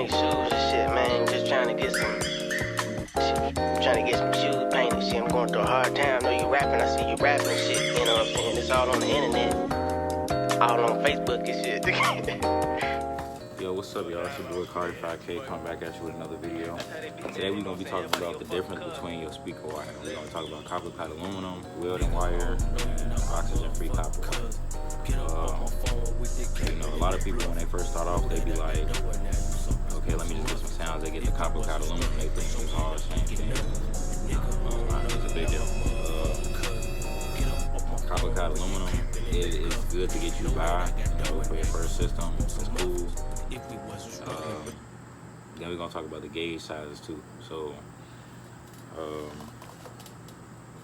paint shoes and shit, man. Just trying to get some shoes painted. Shit, I'm going through a hard time. I know you rapping. I see you rapping and shit. You know what I'm saying? It's all on the internet, all on Facebook and shit. Yo, what's up, y'all? It's your boy Cardi 5K coming back at you with another video. Today we're gonna be talking about the difference between your speaker wire. We're gonna talk about copper clad aluminum, welding wire, and oxygen-free copper wire. You know, a lot of people when they first start off, they be like, okay, let me just get some sounds. They get the copper clad aluminum, they think it's all the same thing. It's a big difference. Copper clad aluminum is good to get you by, you know, for your first system. It's cool. Then we're gonna talk about the gauge sizes too. So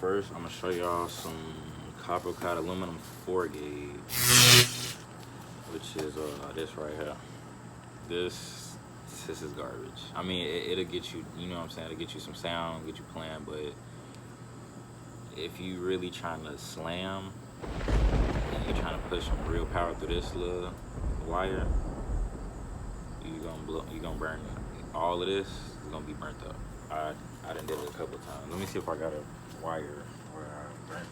first I'm gonna show y'all some copper clad aluminum 4 gauge, which is this right here. This is garbage. I mean, it'll get you, you know what I'm saying, it'll get you some sound, get you playing, but if you really trying to slam and you're trying to push some real power through this little wire, you're gonna burn it. All of this is gonna be burnt up. I done did it a couple of times. Let me see if I got a wire where I burnt it.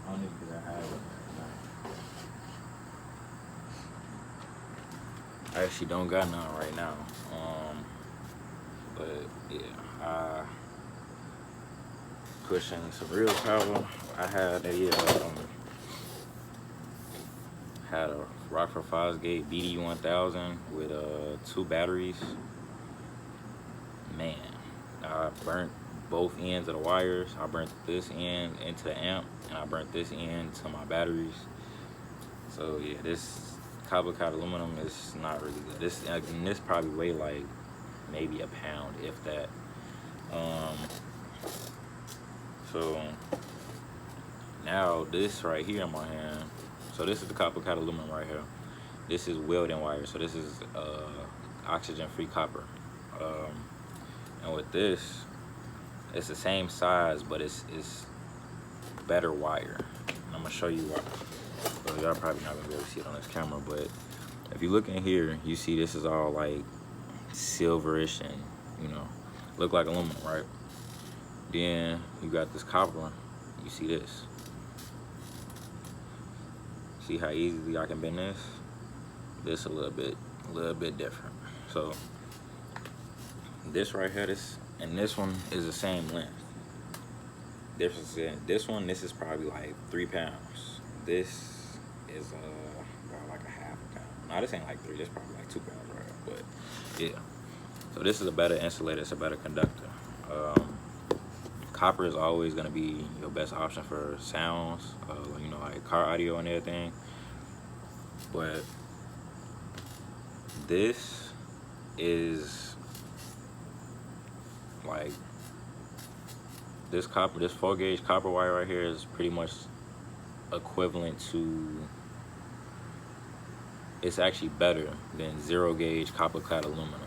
I don't even think I have it. I actually don't got none right now. But yeah, pushing some real power. I had a Rockford Fosgate BD1000 with 2 batteries. Man, I burnt both ends of the wires. I burnt this end into the amp, and I burnt this end to my batteries. So yeah, this copper clad aluminum is not really good. This probably weigh like maybe a pound, if that. So now this right here in my hand, so this is the copper clad aluminum right here. This is welding wire, so this is oxygen-free copper. And with this, it's the same size, but it's better wire. And I'm gonna show you why. So y'all probably not gonna be able to see it on this camera, but if you look in here, you see this is all like silverish and, you know, look like aluminum, right? Then you got this copper, you see this. See how easily I can bend this? This a little bit different. So this right here, this and this one is the same length. Difference in this one, this is probably like 3 pounds. This is about like a half a pound. No, this ain't like 3, this probably like 2 pounds right here. But yeah. So this is a better insulator, it's a better conductor. Copper is always gonna be your best option for sounds, you know, like car audio and everything. But this is like this 4 gauge copper wire right here is pretty much equivalent to, it's actually better than 0 gauge copper clad aluminum.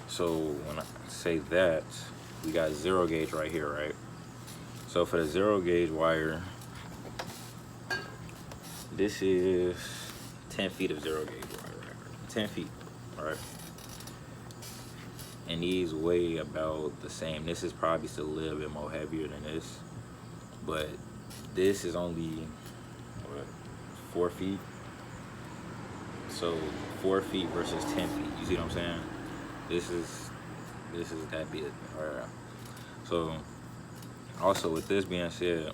So when I say that, we got 0 gauge right here, right? So for the 0 gauge wire, this is 10 feet of 0 gauge wire right here. 10 feet, all right? And these weigh about the same. This is probably still a little bit more heavier than this, but this is only, what, 4 feet? So 4 feet versus 10 feet, you see what I'm saying? This is that big, all right? So also with this being said,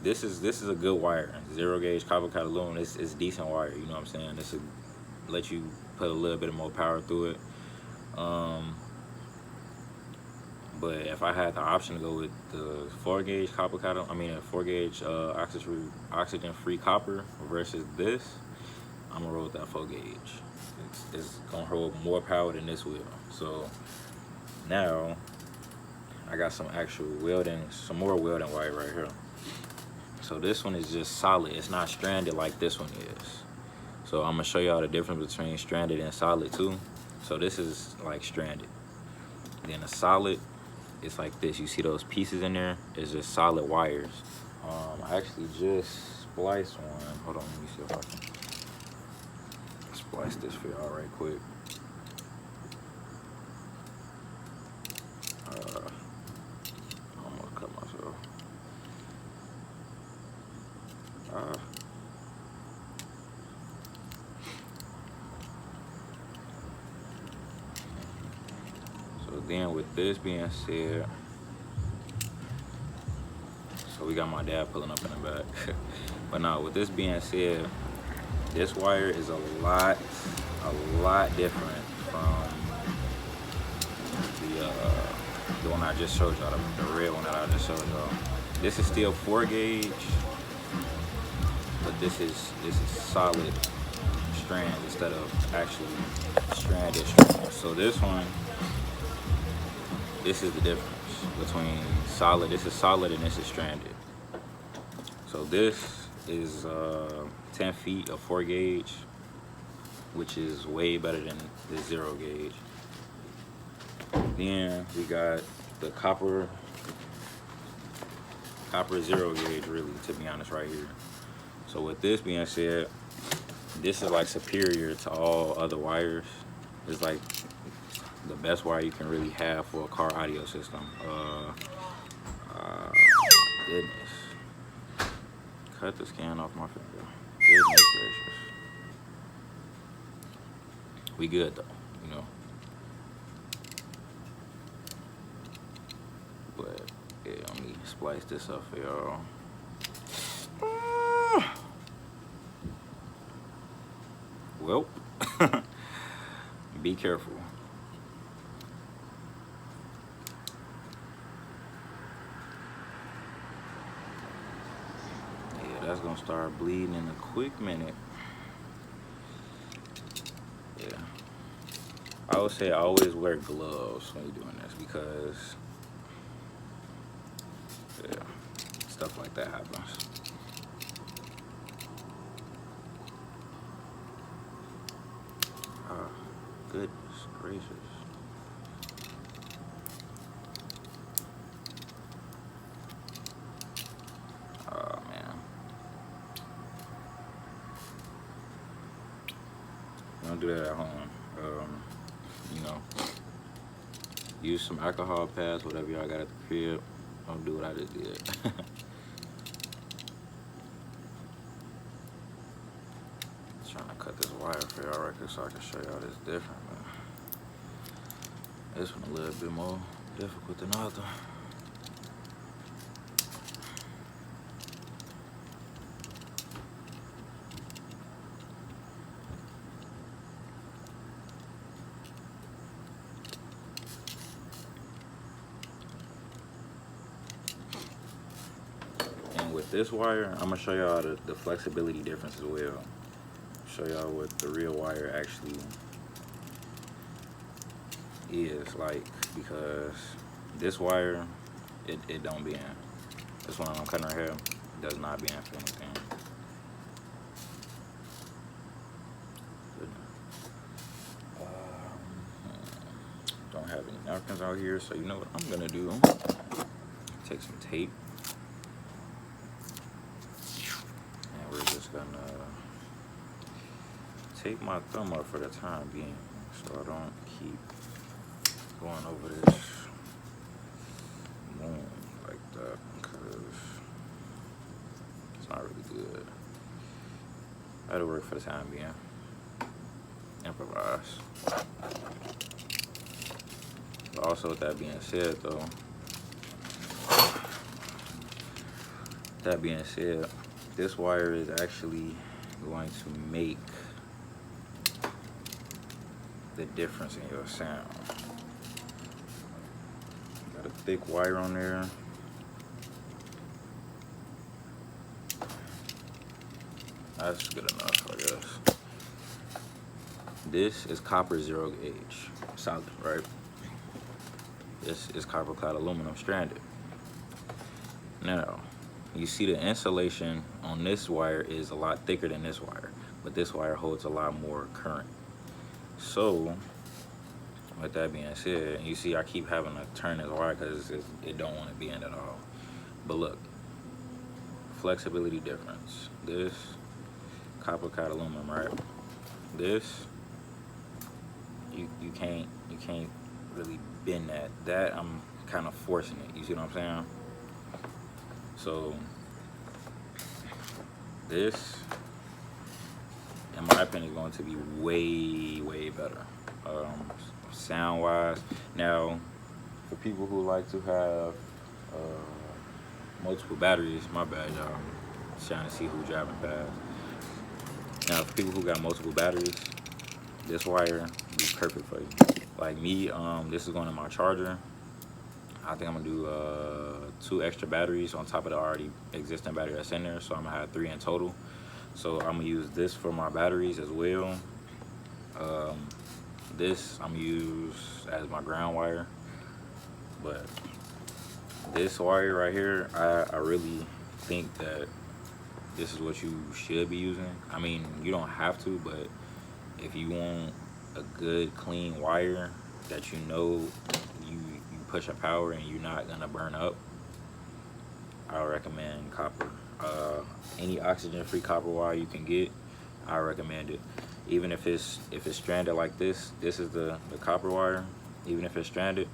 this is a good wire. 0 gauge copper clad aluminum, it's decent wire, you know what I'm saying? This will let you put a little bit more power through it. But if I had the option to go with the 4 gauge copper clad, 4 gauge oxygen free copper versus this, I'm gonna roll with that 4 gauge. It's gonna hold more power than this will. So now I got some actual some more welding wire right here. So this one is just solid. It's not stranded like this one is. So I'm gonna show y'all the difference between stranded and solid too. So this is like stranded. Then a solid it's like this. You see those pieces in there? It's just solid wires. I actually just spliced one. Hold on, let me see if I can splice this for y'all right quick. I'm gonna cut myself. So then with this being said, so we got my dad pulling up in the back. But now with this being said, this wire is a lot different from the one I just showed y'all, the red one that I just showed y'all. This is still 4 gauge, but this is solid strand instead of actually stranded strand. So this one, this is the difference between solid. This is solid and this is stranded. So this is 10 feet of 4 gauge, which is way better than the 0 gauge. Then we got the copper 0 gauge, really, to be honest, right here. So with this being said, this is like superior to all other wires. It's like the best wire you can really have for a car audio system. Goodness. Cut the scan off my finger. Goodness gracious. We good though, you know. But yeah, let me splice this up for y'all. Well, be careful. Yeah, that's gonna start bleeding in a quick minute. Yeah, I would say always wear gloves when you're doing this because yeah, stuff like that happens. Goodness gracious. Oh man. Don't do that at home. You know, use some alcohol pads, whatever y'all got at the crib. Don't do what I just did. Trying to cut this wire for y'all right quick so I can show y'all this different, man. This one a little bit more difficult than the other. And with this wire, I'm gonna show y'all the flexibility difference as well. Show y'all what the real wire actually is like, because this wire, it don't bend. This one I'm cutting right here does not bend for anything. Don't have any napkins out here, so you know what I'm gonna do? Take some tape, and we're just gonna tape my thumb up for the time being, so I don't keep going over this moon like that, because it's not really good. That'll work for the time being. Improvise. But also, with that being said, though, this wire is actually going to make the difference in your sound. Got a thick wire on there. That's good enough, I guess. This is copper 0 gauge, solid, right? This is copper clad aluminum stranded. Now, you see the insulation on this wire is a lot thicker than this wire, but this wire holds a lot more current. So with that being said, you see I keep having to turn this wire because it don't want to bend at all. But look, flexibility difference. This copper cut aluminum, right? This you can't really bend that. That I'm kind of forcing it. You see what I'm saying? So this, in my opinion, is going to be way better, sound wise. Now, for people who like to have multiple batteries, my bad, y'all. Trying to see who driving fast. Now, for people who got multiple batteries, this wire will be perfect for you. Like me, this is going to my charger. I think I'm gonna do 2 extra batteries on top of the already existing battery that's in there, so I'm gonna have 3 in total. So I'm gonna use this for my batteries as well. This I'm gonna use as my ground wire, but this wire right here, I really think that this is what you should be using. I mean, you don't have to, but if you want a good clean wire that you know you push a power and you're not gonna burn up, I would recommend copper. Any oxygen-free copper wire you can get, I recommend it. Even if it's stranded like this is the copper wire. Even if it's stranded,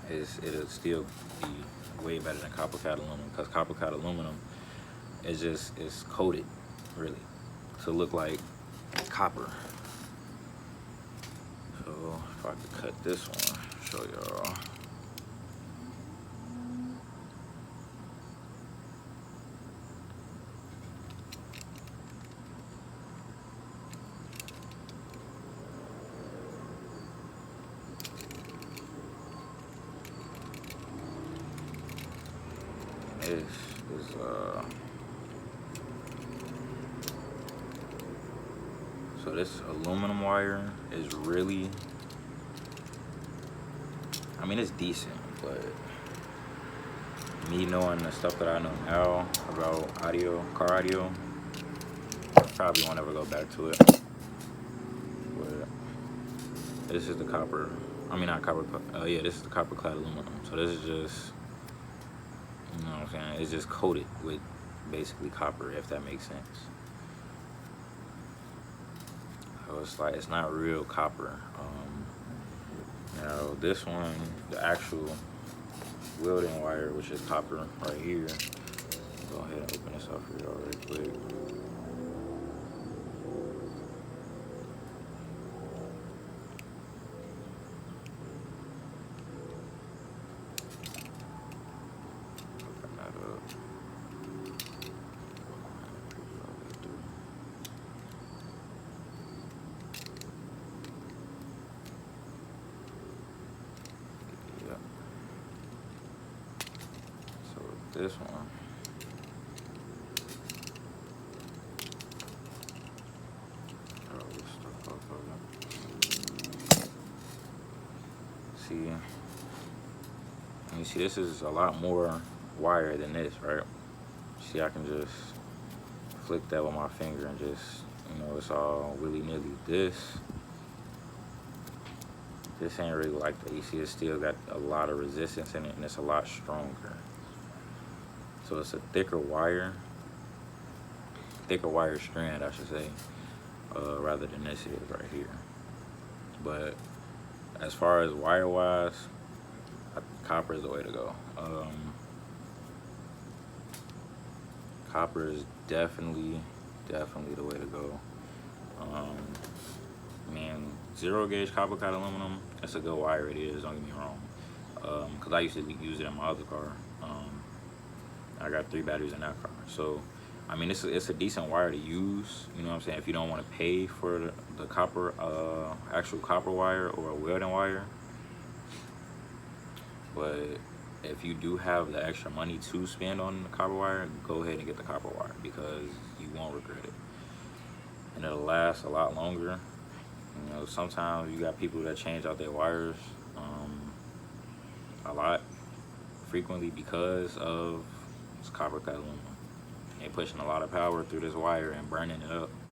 it'll still be way better than copper cut aluminum, because copper cut aluminum is coated really to look like copper. So if I could cut this one, show y'all. This is so this aluminum wire is really, I mean, it's decent, but me knowing the stuff that I know now about audio, car audio, I probably won't ever go back to it. But this is the copper, I mean not copper, yeah, this is the copper clad aluminum. So this is just, you know what I'm saying, it's just coated with basically copper, if that makes sense. So it's like, it's not real copper. Now this one, the actual welding wire, which is copper right here. Go ahead and open this up for y'all real quick. Open that up. Yep. So this one, see, you see this is a lot more wire than this, right? See, I can just flick that with my finger and just, you know, it's all willy-nilly. This ain't really like that. You see, it's still got a lot of resistance in it, and it's a lot stronger. So it's a thicker wire strand, I should say, rather than this is right here. But as far as wire-wise, copper is the way to go. Copper is definitely the way to go. Man, 0 gauge copper cut aluminum, that's a good wire, it is, don't get me wrong. Because I used to use it in my other car. I got 3 batteries in that car. So, I mean, it's a decent wire to use, you know what I'm saying, if you don't want to pay for the copper, actual copper wire or a welding wire. But if you do have the extra money to spend on the copper wire, go ahead and get the copper wire, because you won't regret it. And it'll last a lot longer. You know, sometimes you got people that change out their wires a lot frequently because of this copper cut aluminum. They're pushing a lot of power through this wire and burning it up.